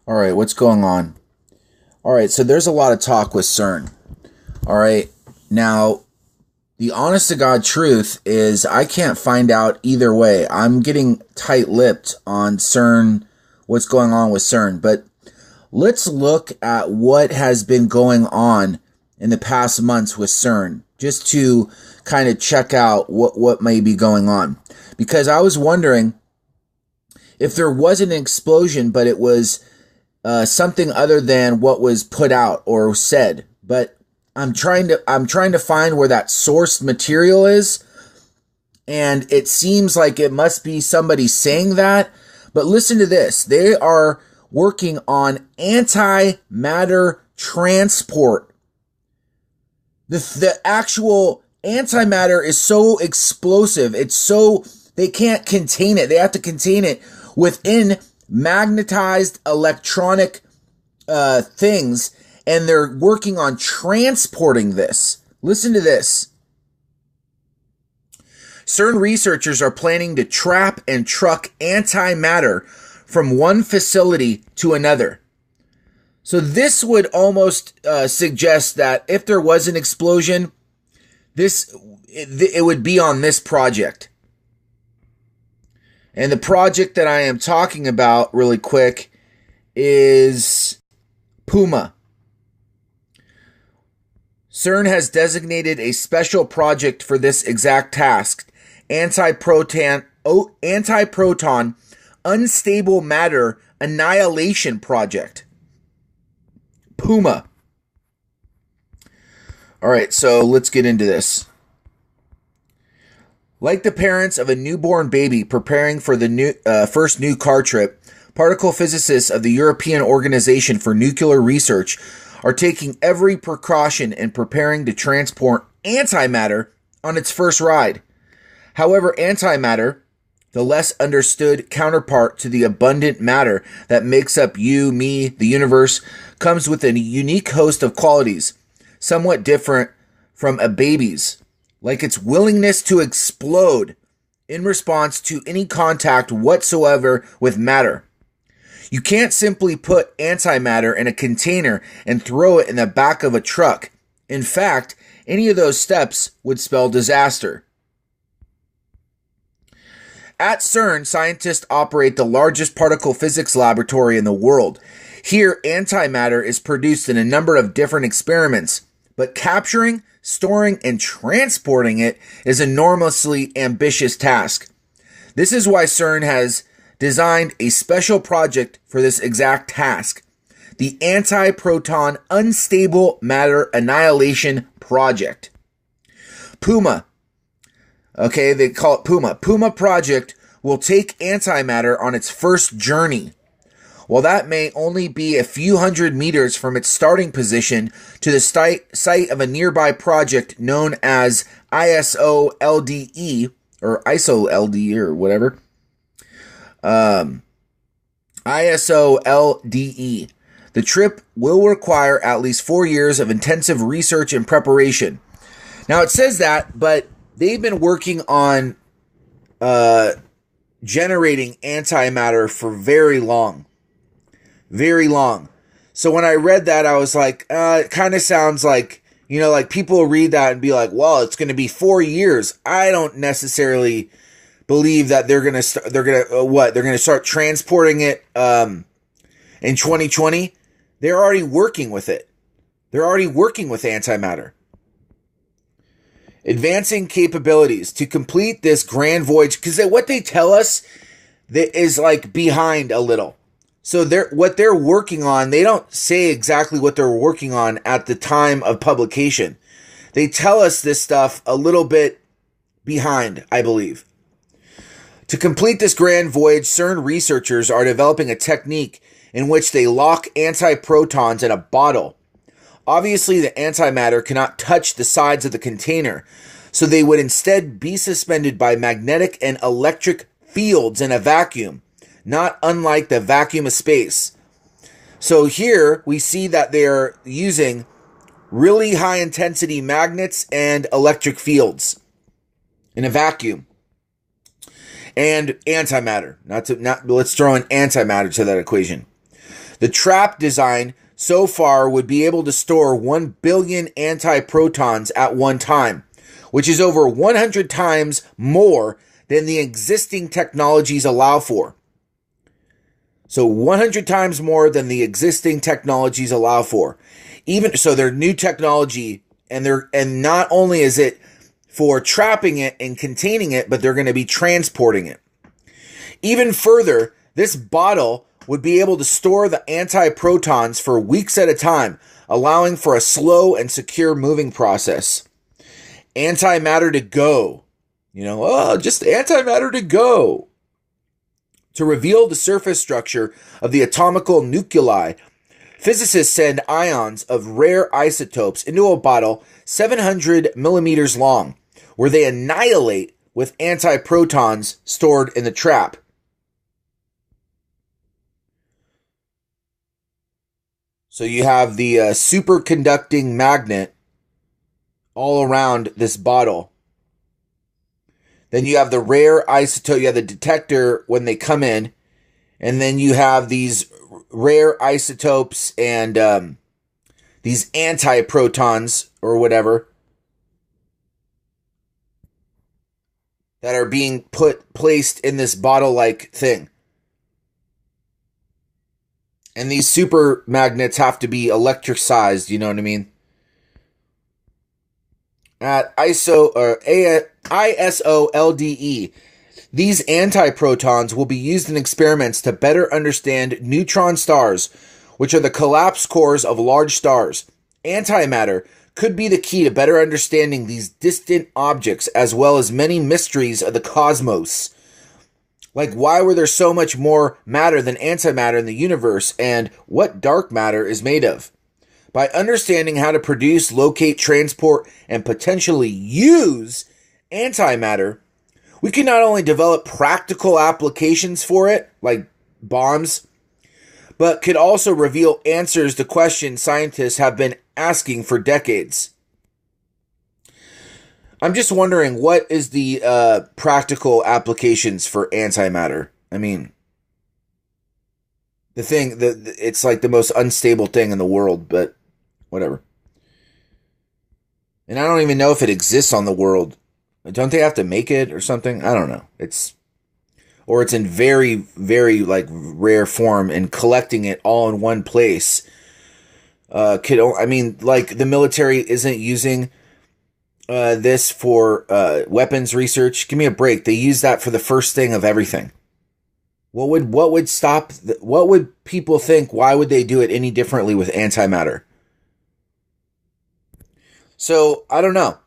All right, what's going on? All right, so there's a lot of talk with CERN. All right, now, the honest to God truth is I can't find out either way. I'm getting tight-lipped on CERN, what's going on with CERN. But let's look at what has been going on in the past months with CERN, just to kind of check out what may be going on. Because I was wondering if there wasn't an explosion, but it was something other than what was put out or said. But I'm trying to find where that source material is, and it seems like it must be somebody saying that. But listen to this. They are working on antimatter transport. The actual antimatter is so explosive. It's so, they can't contain it. They have to contain it within magnetized electronic things, and they're working on transporting this. Listen to this. CERN researchers are planning to trap and truck antimatter from one facility to another. So this would almost suggest that if there was an explosion, it would be on this project. And the project that I am talking about really quick is PUMA. CERN has designated a special project for this exact task, antiproton unstable matter annihilation project. PUMA. All right, so let's get into this. Like the parents of a newborn baby preparing for the first new car trip, particle physicists of the European Organization for Nuclear Research are taking every precaution in preparing to transport antimatter on its first ride. However, antimatter, the less understood counterpart to the abundant matter that makes up you, me, the universe, comes with a unique host of qualities, somewhat different from a baby's, like its willingness to explode in response to any contact whatsoever with matter. You can't simply put antimatter in a container and throw it in the back of a truck. In fact, any of those steps would spell disaster. At CERN, scientists operate the largest particle physics laboratory in the world. Here, antimatter is produced in a number of different experiments, but capturing, storing, and transporting it is an enormously ambitious task. This is why CERN has designed a special project for this exact task, the Antiproton Unstable Matter Annihilation Project. PUMA. Okay, they call it PUMA. PUMA project will take antimatter on its first journey. While that may only be a few hundred meters from its starting position to the site of a nearby project known as ISO-LDE, or ISO-LDE, or whatever. ISO-LDE. The trip will require at least 4 years of intensive research and preparation. Now, it says that, but they've been working on generating antimatter for very long. Very long. So when I read that, I was like, it kind of sounds like, like people read that and be like, well, it's going to be 4 years. I don't necessarily believe that they're going to start transporting it in 2020. They're already working with it. They're already working with antimatter. Advancing capabilities to complete this grand voyage, because what they tell us that is like behind a little. So what they're working on, they don't say exactly what they're working on at the time of publication. They tell us this stuff a little bit behind, I believe. To complete this grand voyage, CERN researchers are developing a technique in which they lock antiprotons in a bottle. Obviously, the antimatter cannot touch the sides of the container, so they would instead be suspended by magnetic and electric fields in a vacuum, not unlike the vacuum of space. So here we see that they're using really high intensity magnets and electric fields in a vacuum. And antimatter. Let's throw in antimatter to that equation. The trap design so far would be able to store 1 billion antiprotons at one time, which is over 100 times more than the existing technologies allow for. So 100 times more than the existing technologies allow for. Even so, they're new technology, and not only is it for trapping it and containing it, but they're going to be transporting it. Even further, this bottle would be able to store the antiprotons for weeks at a time, allowing for a slow and secure moving process. Antimatter to go. Just antimatter to go. To reveal the surface structure of the atomical nuclei, physicists send ions of rare isotopes into a bottle 700 millimeters long, where they annihilate with antiprotons stored in the trap. So you have the superconducting magnet all around this bottle. Then you have the rare isotope, you have the detector when they come in, and then you have these rare isotopes and these antiprotons or whatever that are being placed in this bottle-like thing. And these super magnets have to be electricized, you know what I mean? At ISO-LDE, these antiprotons will be used in experiments to better understand neutron stars, which are the collapsed cores of large stars. Antimatter could be the key to better understanding these distant objects, as well as many mysteries of the cosmos. Like, why were there so much more matter than antimatter in the universe, and what dark matter is made of? By understanding how to produce, locate, transport, and potentially use antimatter, we can not only develop practical applications for it, like bombs, but could also reveal answers to questions scientists have been asking for decades. I'm just wondering, what is the practical applications for antimatter? I mean, it's like the most unstable thing in the world, but whatever. And I don't even know if it exists on the world. Don't they have to make it or something? I don't know. It's in very, very like rare form, and collecting it all in one place. Like the military isn't using this for weapons research. Give me a break. They use that for the first thing of everything. What would people think? Why would they do it any differently with antimatter? So I don't know.